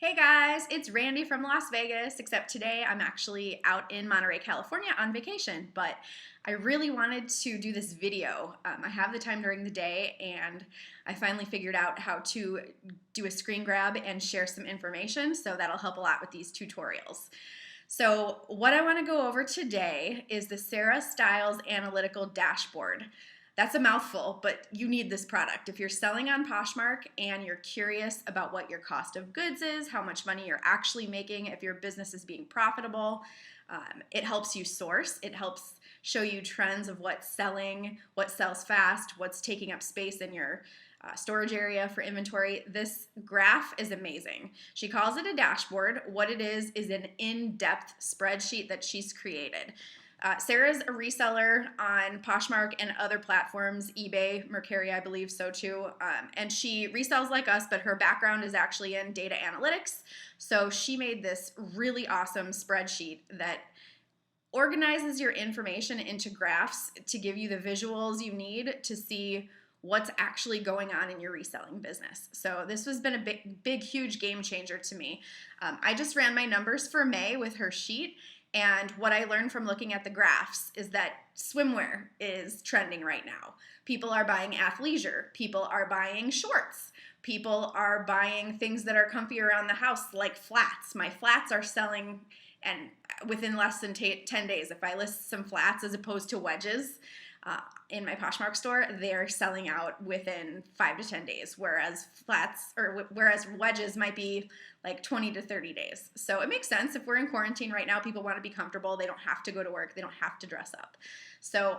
Hey guys, it's Randi from Las Vegas, except today I'm actually out in Monterey, California on vacation, but I really wanted to do this video. I have the time during the day and I finally figured out how to do a screen grab and share some information, so that'll help a lot with these tutorials. So what I want to go over today is the Sarah Styles Analytical Dashboard. That's a mouthful, but you need this product. If you're selling on Poshmark and you're curious about what your cost of goods is, how much money you're actually making, if your business is being profitable, it helps you source. It helps show you trends of what's selling, what sells fast, what's taking up space in your storage area for inventory. This graph is amazing. She calls it a dashboard. What it is an in-depth spreadsheet that she's created. Sarah's a reseller on Poshmark and other platforms, eBay, Mercari, I believe so too. And she resells like us, but her background is actually in data analytics. So she made this really awesome spreadsheet that organizes your information into graphs to give you the visuals you need to see what's actually going on in your reselling business. So this has been a big, huge game changer to me. I just ran my numbers for May with her sheet, and what I learned from looking at the graphs is that swimwear is trending right now. People are buying athleisure. People are buying shorts. People are buying things that are comfy around the house, like flats. My flats are selling and within less than 10 days. If I list some flats as opposed to wedges in my Poshmark store, they're selling out within 5 to 10 days, whereas wedges might be like 20 to 30 days. So it makes sense. If we're in quarantine right now, people want to be comfortable. They don't have to go to work. They don't have to dress up. So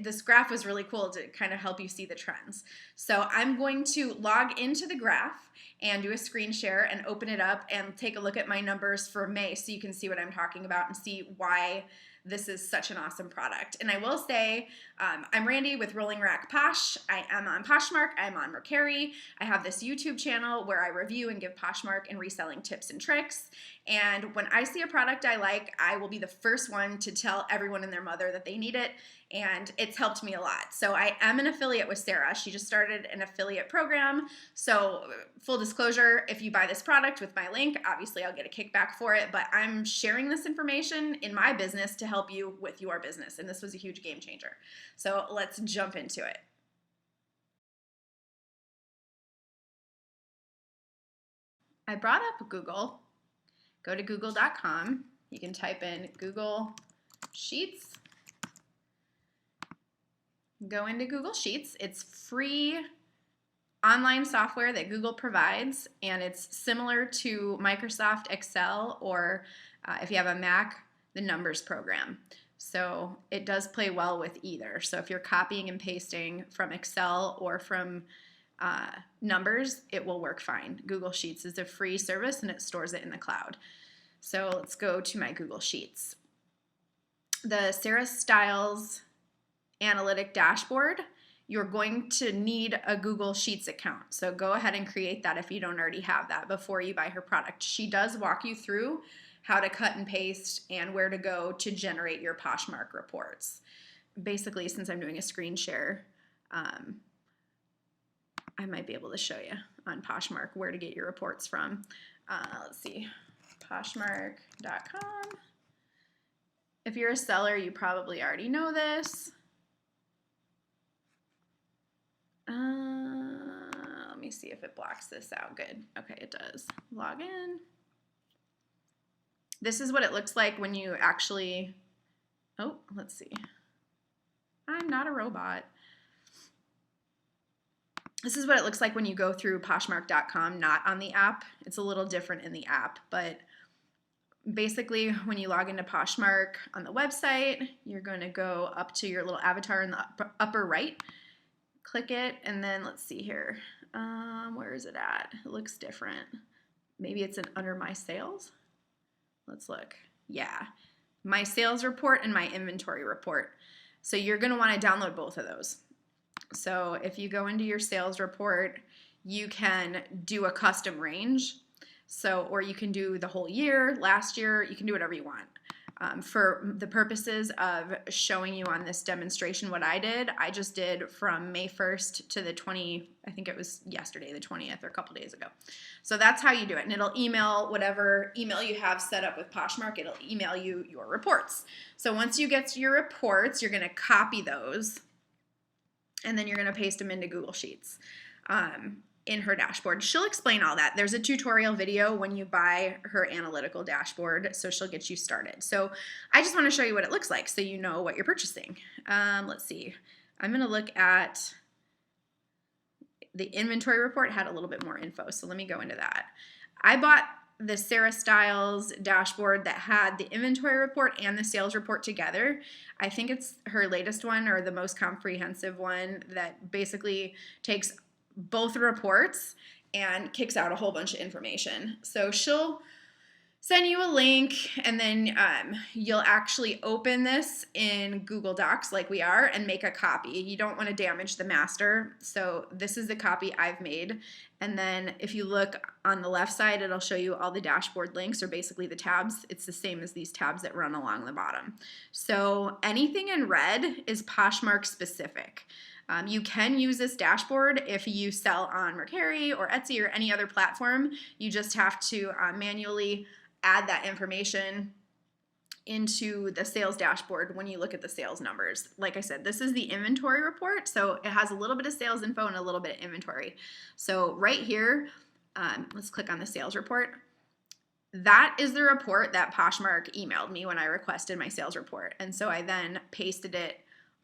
this graph was really cool to kind of help you see the trends. So I'm going to log into the graph and do a screen share and open it up and take a look at my numbers for May so you can see what I'm talking about and see why this is such an awesome product. And I will say, I'm Randi with Rolling Rack Posh. I am on Poshmark. I'm on Mercari. I have this YouTube channel where I review and give Poshmark and reselling tips and tricks. And when I see a product I like, I will be the first one to tell everyone and their mother that they need it. And it's helped me a lot. So I am an affiliate with Sarah. She just started an affiliate program. So full disclosure, if you buy this product with my link, obviously I'll get a kickback for it, but I'm sharing this information in my business to help you with your business. And this was a huge game changer. So let's jump into it. I brought up Google. Go to google.com. You can type in Google Sheets. Go into Google Sheets. It's free online software that Google provides, and it's similar to Microsoft Excel or if you have a Mac, the Numbers program. So it does play well with either. So if you're copying and pasting from Excel or from Numbers, it will work fine. Google Sheets is a free service and it stores it in the cloud. So let's go to my Google Sheets. The Sarah Styles Analytic Dashboard, you're going to need a Google Sheets account. So go ahead and create that if you don't already have that before you buy her product. She does walk you through how to cut and paste and where to go to generate your Poshmark reports. Basically, since I'm doing a screen share, I might be able to show you on Poshmark where to get your reports from. Let's see, Poshmark.com. If you're a seller, you probably already know this. Let me see if it blocks this out. Good. Okay, it does. Log in. This is what it looks like when you actually, oh, let's see. I'm not a robot. This is what it looks like when you go through Poshmark.com, not on the app. It's a little different in the app, but basically when you log into Poshmark on the website, you're going to go up to your little avatar in the upper right, click it, and then let's see here. Where is it at? It looks different. Maybe it's under my sales. Let's look. Yeah, my sales report and my inventory report. So you're going to want to download both of those. So if you go into your sales report, you can do a custom range. So, or you can do the whole year, last year, you can do whatever you want. For the purposes of showing you on this demonstration what I did, I just did from May 1st to the 20th, I think it was yesterday, the 20th, or a couple days ago. So that's how you do it. And it'll email whatever email you have set up with Poshmark, it'll email you your reports. So once you get to your reports, you're going to copy those, and then you're going to paste them into Google Sheets. In her dashboard. She'll explain all that. There's a tutorial video when you buy her analytical dashboard, so she'll get you started. So I just want to show you what it looks like so you know what you're purchasing. Let's see. I'm going to look at the inventory report. Had a little bit more info, so let me go into that. I bought the Sarah Styles dashboard that had the inventory report and the sales report together. I think it's her latest one, or the most comprehensive one, that basically takes both reports and kicks out a whole bunch of information. So she'll send you a link, and then you'll actually open this in Google Docs like we are and make a copy. You don't want to damage the master, so this is the copy I've made. And then if you look on the left side, it'll show you all the dashboard links, or basically the tabs. It's the same as these tabs that run along the bottom. So anything in red is Poshmark specific. You can use this dashboard if you sell on Mercari or Etsy or any other platform. You just have to manually add that information into the sales dashboard when you look at the sales numbers. Like I said, this is the inventory report, so it has a little bit of sales info and a little bit of inventory. So right here, let's click on the sales report. That is the report that Poshmark emailed me when I requested my sales report. And so I then pasted it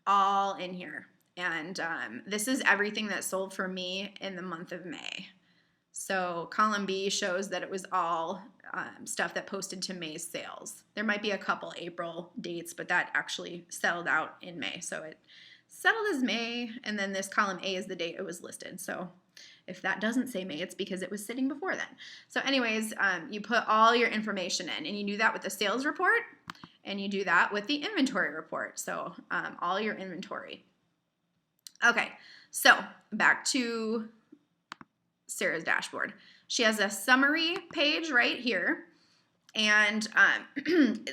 all in here. And this is everything that sold for me in the month of May. So column B shows that it was all stuff that posted to May's sales. There might be a couple April dates, but that actually settled out in May. So it settled as May, and then this column A is the date it was listed. So if that doesn't say May, it's because it was sitting before then. So anyways, you put all your information in, and you do that with the sales report, and you do that with the inventory report. So all your inventory. Okay, so back to Sarah's dashboard. She has a summary page right here, and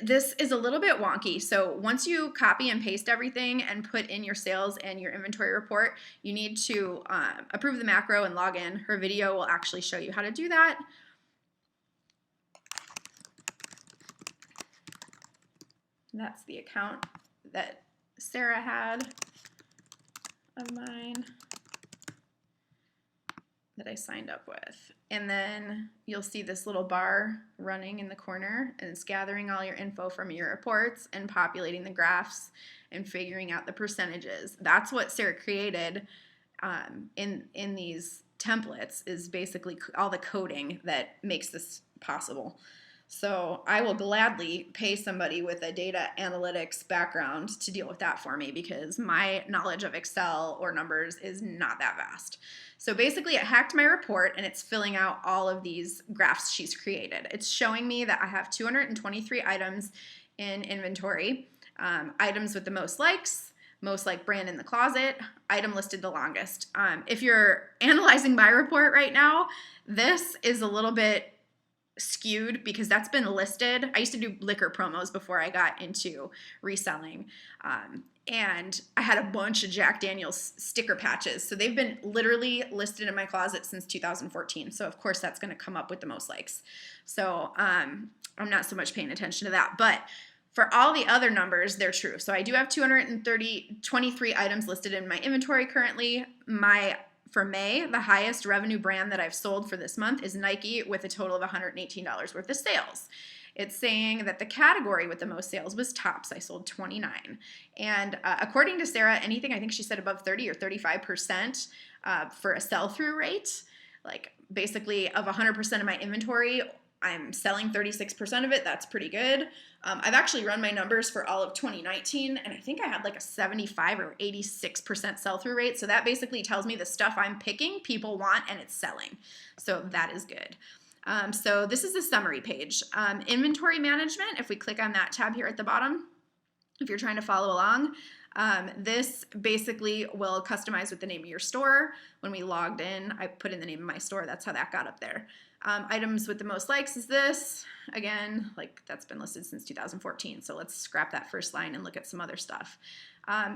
this is a little bit wonky. So once you copy and paste everything and put in your sales and your inventory report, you need to approve the macro and log in. Her video will actually show you how to do that. And that's the account that Sarah had of mine that I signed up with. And then you'll see this little bar running in the corner, and it's gathering all your info from your reports and populating the graphs and figuring out the percentages. That's what Sarah created in these templates, is basically all the coding that makes this possible. So I will gladly pay somebody with a data analytics background to deal with that for me, because my knowledge of Excel or numbers is not that vast. So basically it hacked my report, and it's filling out all of these graphs she's created. It's showing me that I have 223 items in inventory, items with the most likes, most liked brand in the closet, item listed the longest. If you're analyzing my report right now, this is a little bit skewed because that's been listed. I used to do liquor promos before I got into reselling. And I had a bunch of Jack Daniel's sticker patches. So they've been literally listed in my closet since 2014. So of course that's going to come up with the most likes. So I'm not so much paying attention to that. But for all the other numbers, they're true. So I do have 23 items listed in my inventory currently. For May, the highest revenue brand that I've sold for this month is Nike, with a total of $118 worth of sales. It's saying that the category with the most sales was tops. I sold 29. And according to Sarah, anything, I think she said above 30 or 35% for a sell-through rate, like basically of 100% of my inventory, I'm selling 36% of it. That's pretty good. I've actually run my numbers for all of 2019, and I think I had like a 75 or 86% sell-through rate. So that basically tells me the stuff I'm picking, people want, and it's selling. So that is good. So this is the summary page. Inventory management, if we click on that tab here at the bottom, if you're trying to follow along, This basically will customize with the name of your store. When we logged in, I put in the name of my store. That's how that got up there. Items with the most likes is this. Again, like that's been listed since 2014. So let's scrap that first line and look at some other stuff.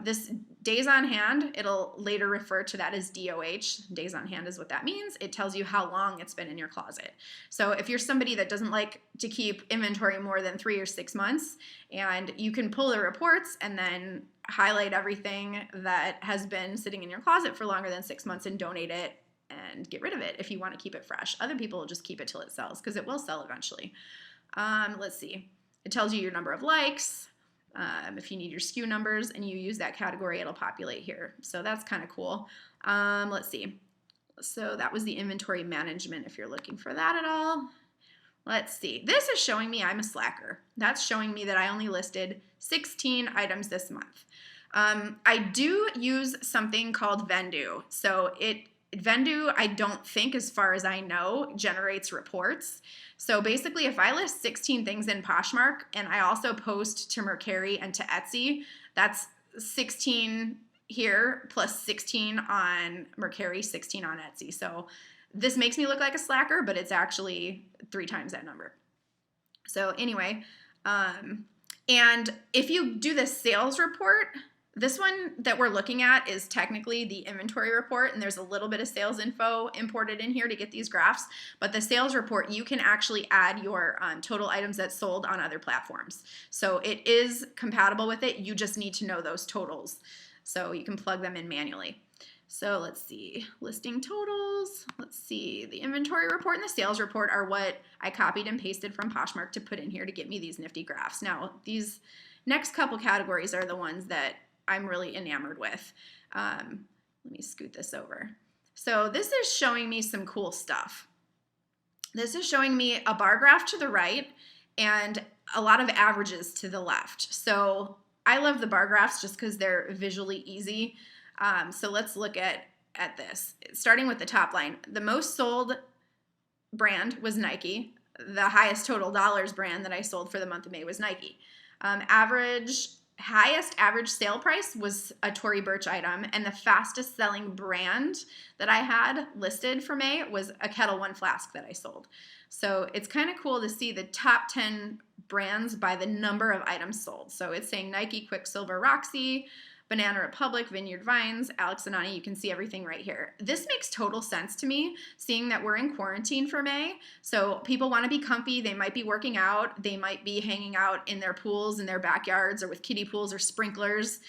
This days on hand, it'll later refer to that as DOH. Days on hand is what that means. It tells you how long it's been in your closet. So if you're somebody that doesn't like to keep inventory more than 3 or 6 months, and you can pull the reports and then highlight everything that has been sitting in your closet for longer than 6 months and donate it and get rid of it if you want to keep it fresh. Other people will just keep it till it sells because it will sell eventually. Let's see. It tells you your number of likes. If you need your SKU numbers and you use that category, it'll populate here. So that's kind of cool. Let's see. So that was the inventory management if you're looking for that at all. Let's see. This is showing me I'm a slacker. That's showing me that I only listed 16 items this month. I do use something called Vendoo. So Vendoo, I don't think, as far as I know, generates reports. So basically, if I list 16 things in Poshmark and I also post to Mercari and to Etsy, that's 16 here plus 16 on Mercari, 16 on Etsy. So this makes me look like a slacker, but it's actually 3 times that number. So anyway, and if you do the sales report, this one that we're looking at is technically the inventory report, and there's a little bit of sales info imported in here to get these graphs. But the sales report, you can actually add your total items that sold on other platforms. So it is compatible with it. You just need to know those totals. So you can plug them in manually. So let's see, listing totals. Let's see, the inventory report and the sales report are what I copied and pasted from Poshmark to put in here to get me these nifty graphs. Now, these next couple categories are the ones that I'm really enamored with. Let me scoot this over. So this is showing me some cool stuff. This is showing me a bar graph to the right and a lot of averages to the left. So I love the bar graphs just because they're visually easy. So let's look at this. Starting with the top line, the most sold brand was Nike. The highest total dollars brand that I sold for the month of May was Nike. Highest average sale price was a Tory Burch item, and the fastest selling brand that I had listed for May was a Kettle One flask that I sold. So it's kind of cool to see the top 10 brands by the number of items sold. So it's saying Nike, Quicksilver, Roxy, Banana Republic, Vineyard Vines, Alex and Ani. You can see everything right here. This makes total sense to me, seeing that we're in quarantine for May. So people want to be comfy. They might be working out. They might be hanging out in their pools, in their backyards, or with kiddie pools or sprinklers.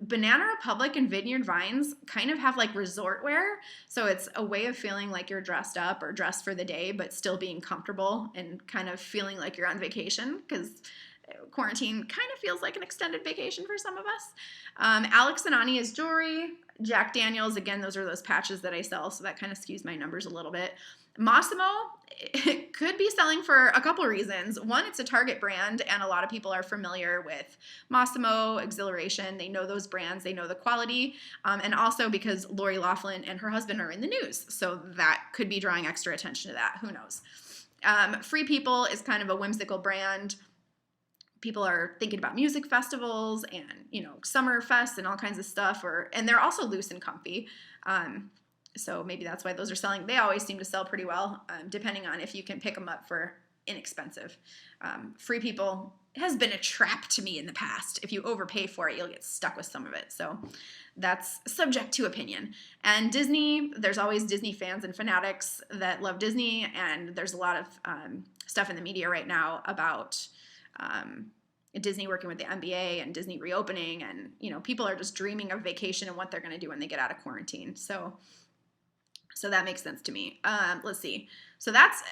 Banana Republic and Vineyard Vines kind of have like resort wear. So it's a way of feeling like you're dressed up or dressed for the day, but still being comfortable and kind of feeling like you're on vacation, because quarantine kind of feels like an extended vacation for some of us. Alex and Ani is jewelry. Jack Daniels, again, those are those patches that I sell, so that kind of skews my numbers a little bit. Massimo, it could be selling for a couple reasons. One, it's a Target brand, and a lot of people are familiar with Massimo, Exhilaration. They know those brands. They know the quality. And also because Lori Loughlin and her husband are in the news, so that could be drawing extra attention to that. Who knows? Free People is kind of a whimsical brand. People are thinking about music festivals and, summer fest and all kinds of stuff, and they're also loose and comfy. So maybe that's why those are selling. They always seem to sell pretty well, depending on if you can pick them up for inexpensive. Free People has been a trap to me in the past. If you overpay for it, you'll get stuck with some of it. So that's subject to opinion. And Disney, there's always Disney fans and fanatics that love Disney, and there's a lot of stuff in the media right now about Disney working with the NBA and Disney reopening, and people are just dreaming of vacation and what they're going to do when they get out of quarantine. So that makes sense to me. Let's see. So that's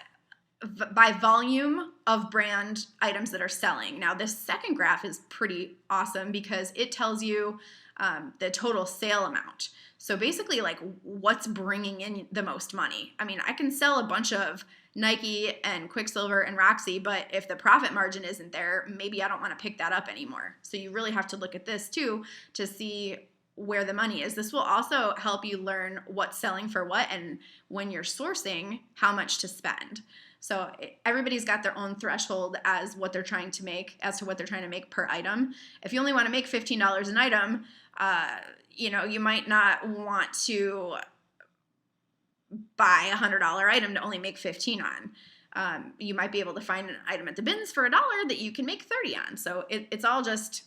by volume of brand items that are selling. Now this second graph is pretty awesome because it tells you the total sale amount. So basically, like, what's bringing in the most money. I mean, I can sell a bunch of Nike and Quicksilver and Roxy, but if the profit margin isn't there, maybe I don't want to pick that up anymore. So you really have to look at this too to see where the money is. This will also help you learn what's selling for what, and when you're sourcing, how much to spend. So everybody's got their own threshold as what they're trying to make, as to what they're trying to make per item. If you only want to make $15 an item, you might not want to buy a $100 item to only make 15 on. You might be able to find an item at the bins for $1 that you can make 30 on. So it's all just,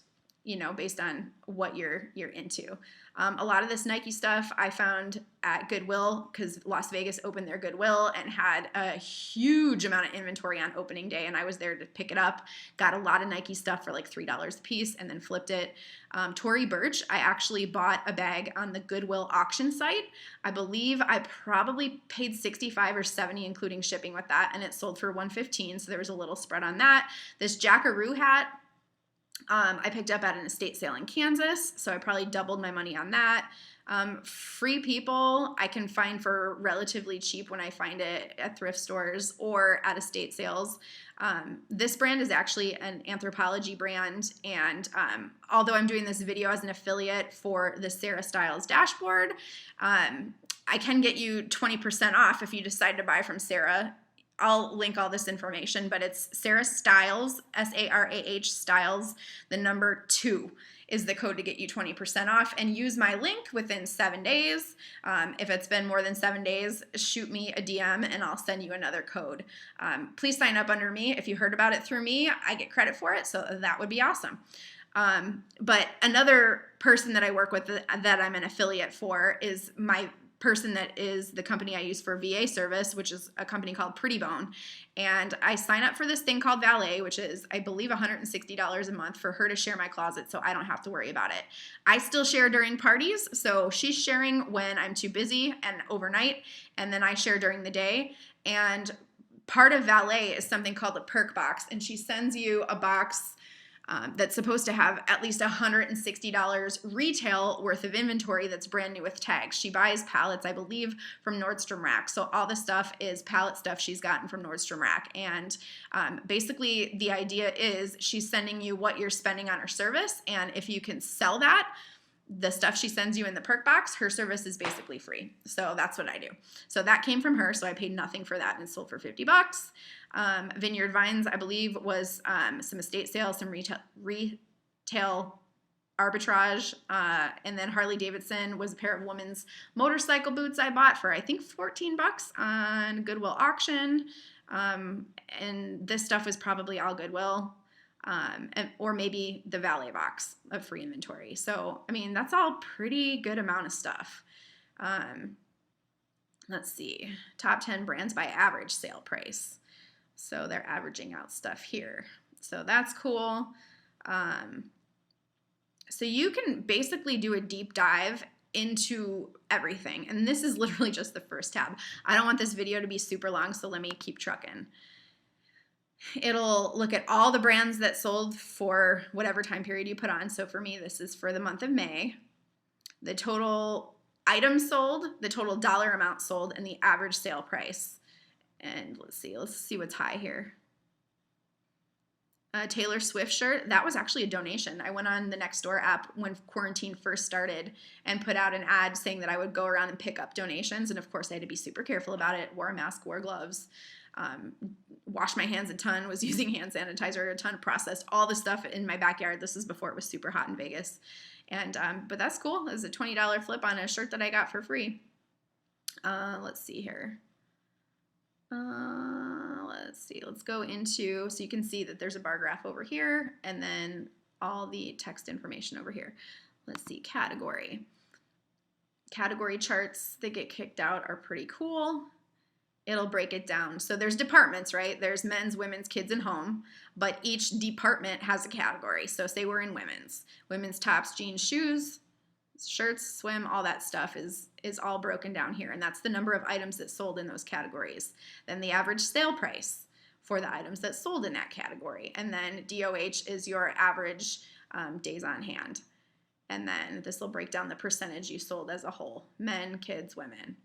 based on what you're into. A lot of this Nike stuff I found at Goodwill, because Las Vegas opened their Goodwill and had a huge amount of inventory on opening day, and I was there to pick it up. Got a lot of Nike stuff for like $3 a piece and then flipped it. Tory Burch, I actually bought a bag on the Goodwill auction site. I believe I probably paid $65 or $70 including shipping with that, and it sold for $115, so there was a little spread on that. This Jackaroo hat, I picked up at an estate sale in Kansas, so I probably doubled my money on that. Free People I can find for relatively cheap when I find it at thrift stores or at estate sales. This brand is actually an Anthropologie brand, and although I'm doing this video as an affiliate for the Sarah Styles dashboard, I can get you 20% off if you decide to buy from Sarah. I'll link all this information, but it's Sarah Styles, S-A-R-A-H, Styles, the number 2 is the code to get you 20% off, and use my link within 7 days. If it's been more than 7 days, shoot me a DM and I'll send you another code. Please sign up under me. If you heard about it through me, I get credit for it, so that would be awesome. But another person that I work with that I'm an affiliate for is my person that is the company I use for VA service, which is a company called Pretty Bone. And I sign up for this thing called Valet, which is, I believe, $160 a month for her to share my closet so I don't have to worry about it. I still share during parties, so she's sharing when I'm too busy and overnight, and then I share during the day. And part of Valet is something called a Perk Box, and she sends you a box that's supposed to have at least $160 retail worth of inventory that's brand new with tags. She buys pallets, I believe, from Nordstrom Rack. So all the stuff is pallet stuff she's gotten from Nordstrom Rack. And basically the idea is she's sending you what you're spending on her service. And if you can sell that, the stuff she sends you in the Perk Box, her service is basically free. So that's what I do. So that came from her, so I paid nothing for that and it sold for $50. Vineyard Vines, I believe, was some estate sales, some retail arbitrage, and then Harley Davidson was a pair of women's motorcycle boots I bought for, I think, $14 on Goodwill auction, and this stuff was probably all Goodwill. Or maybe the Valet box of free inventory. So, I mean, that's all pretty good amount of stuff. Let's see. Top 10 brands by average sale price. So they're averaging out stuff here. So that's cool. So you can basically do a deep dive into everything. And this is literally just the first tab. I don't want this video to be super long, so let me keep trucking. It'll look at all the brands that sold for whatever time period you put on. So for me, this is for the month of May. The total items sold, the total dollar amount sold, and the average sale price. And let's see what's high here. A Taylor Swift shirt, that was actually a donation. I went on the Nextdoor app when quarantine first started and put out an ad saying that I would go around and pick up donations. And of course, I had to be super careful about it. Wore a mask, wore gloves. Washed my hands a ton, was using hand sanitizer a ton, processed all the stuff in my backyard. This is before it was super hot in Vegas. And but that's cool. It was a $20 flip on a shirt that I got for free. Let's see here. Let's go into, so you can see that there's a bar graph over here and then all the text information over here. Let's see, category. Category charts that get kicked out are pretty cool. It'll break it down. So there's departments, right? There's men's, women's, kids, and home, but each department has a category. So say we're in women's tops, jeans, shoes, shirts, swim, all that stuff is all broken down here. And that's the number of items that sold in those categories. Then the average sale price for the items that sold in that category. And then DOH is your average days on hand. And then this will break down the percentage you sold as a whole, men, kids, women.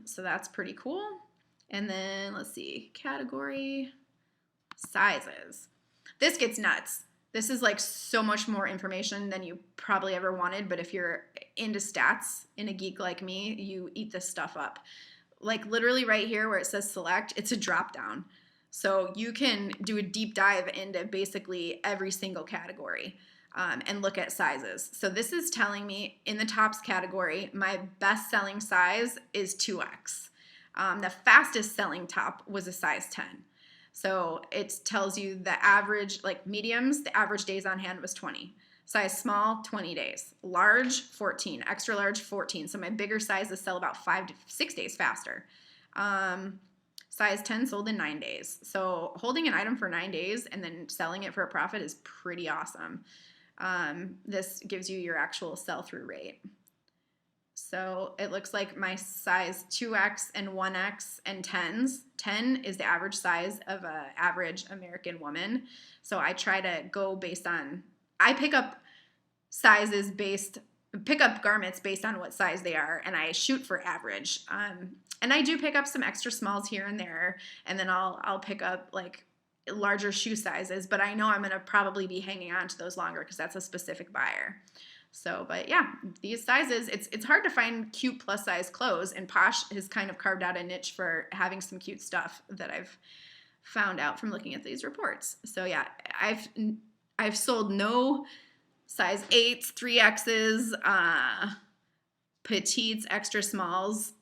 So that's pretty cool. And then let's see, category sizes. This gets nuts. This is like so much more information than you probably ever wanted, but if you're into stats and a geek like me, you eat this stuff up. Like literally right here where it says select, it's a drop down. So you can do a deep dive into basically every single category and look at sizes. So this is telling me in the tops category, my best selling size is 2X. The fastest selling top was a size 10. So it tells you the average, like mediums, the average days on hand was 20. Size small, 20 days. Large, 14. Extra large, 14. So my bigger sizes sell about 5 to 6 days faster. Size 10 sold in 9 days. So holding an item for 9 days and then selling it for a profit is pretty awesome. This gives you your actual sell-through rate. So it looks like my size 2X and 1X and 10s. 10 is the average size of an average American woman. So I try to go based on, I pick up garments based on what size they are, and I shoot for average. And I do pick up some extra smalls here and there, and then I'll pick up like larger shoe sizes, but I know I'm going to probably be hanging on to those longer because that's a specific buyer. So, but yeah, these sizes, it's hard to find cute plus size clothes, and Posh has kind of carved out a niche for having some cute stuff that I've found out from looking at these reports. So yeah, I've sold no size 8s, 3Xs, petites, extra smalls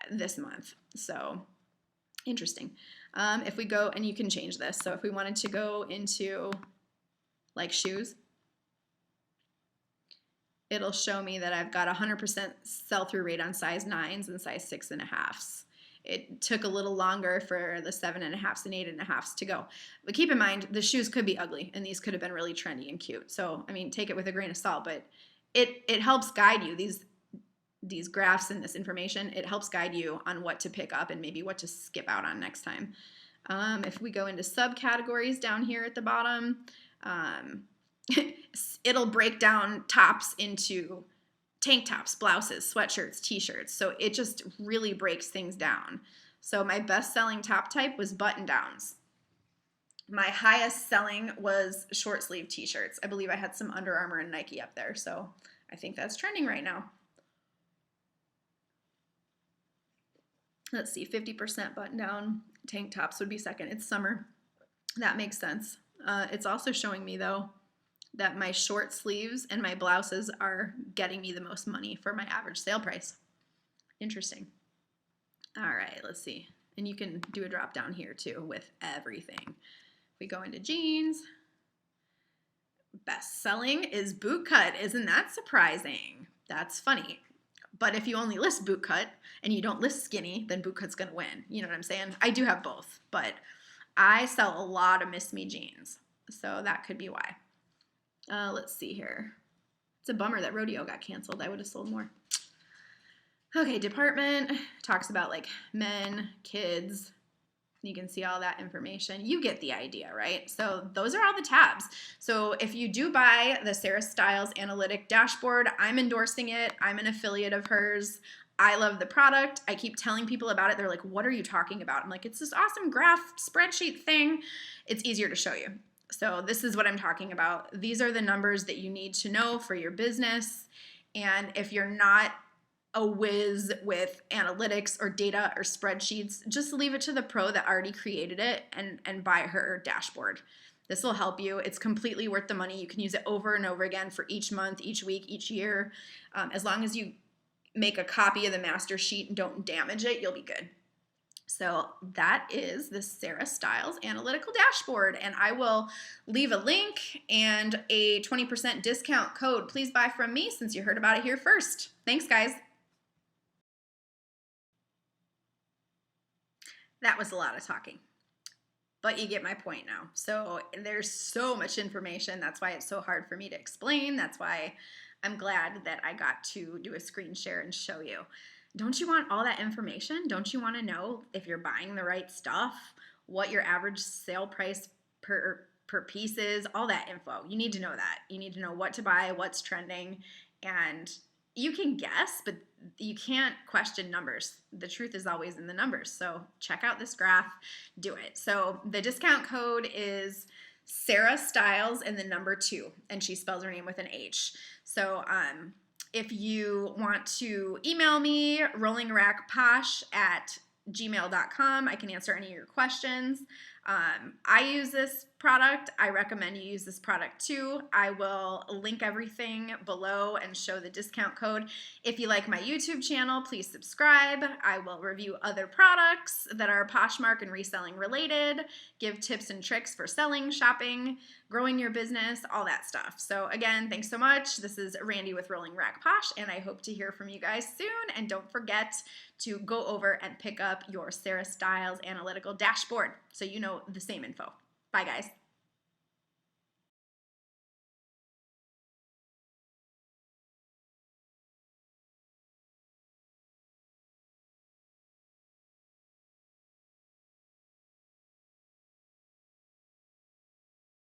this month. So interesting. If we go, and you can change this. So if we wanted to go into like shoes, it'll show me that I've got 100% sell-through rate on size 9s and size 6.5s. It took a little longer for the 7.5s and 8.5s to go. But keep in mind, the shoes could be ugly, and these could have been really trendy and cute. So, I mean, take it with a grain of salt, but it helps guide you. These graphs and this information, it helps guide you on what to pick up and maybe what to skip out on next time. If we go into subcategories down here at the bottom, it'll break down tops into tank tops, blouses, sweatshirts, t-shirts. So it just really breaks things down. So my best selling top type was button downs. My highest selling was short sleeve t-shirts. I believe I had some Under Armour and Nike up there. So I think that's trending right now. Let's see, 50% button down. Tank tops would be second. It's summer. That makes sense. It's also showing me though that my short sleeves and my blouses are getting me the most money for my average sale price. Interesting. All right, let's see. And you can do a drop down here too with everything. We go into jeans. Best selling is boot cut. Isn't that surprising? That's funny. But if you only list boot cut and you don't list skinny, then boot cut's gonna win. You know what I'm saying? I do have both, but I sell a lot of Miss Me jeans. So that could be why. Let's see here. It's a bummer that rodeo got canceled. I would have sold more. Okay, department talks about like men, kids. You can see all that information. You get the idea, right? So those are all the tabs. So if you do buy the Sarah Stiles Analytic Dashboard, I'm endorsing it. I'm an affiliate of hers. I love the product. I keep telling people about it. They're like, what are you talking about? I'm like, it's this awesome graph spreadsheet thing. It's easier to show you. So this is what I'm talking about. These are the numbers that you need to know for your business. And if you're not a whiz with analytics or data or spreadsheets, just leave it to the pro that already created it and buy her dashboard. This will help you. It's completely worth the money. You can use it over and over again for each month, each week, each year. As long as you make a copy of the master sheet and don't damage it, you'll be good. So that is the Sarah Stiles Analytical Dashboard, and I will leave a link and a 20% discount code. Please buy from me since you heard about it here first. Thanks, guys. That was a lot of talking, but you get my point now. So there's so much information. That's why it's so hard for me to explain. That's why I'm glad that I got to do a screen share and show you. Don't you want all that information? Don't you want to know if you're buying the right stuff, what your average sale price per piece is, all that info? You need to know that. You need to know what to buy, what's trending, and you can guess, but you can't question numbers. The truth is always in the numbers. So check out this graph, do it. So the discount code is Sarah Styles and the number 2, and she spells her name with an H. So if you want to email me, rollingrackposh@gmail.com, I can answer any of your questions. I use this product. I recommend you use this product too. I will link everything below and show the discount code. If you like my YouTube channel, please subscribe. I will review other products that are Poshmark and reselling related, give tips and tricks for selling, shopping, growing your business, all that stuff. So again, thanks so much. This is Randi with Rolling Rack Posh, and I hope to hear from you guys soon. And don't forget to go over and pick up your Sarah Styles Analytical dashboard so you know the same info. Bye, guys.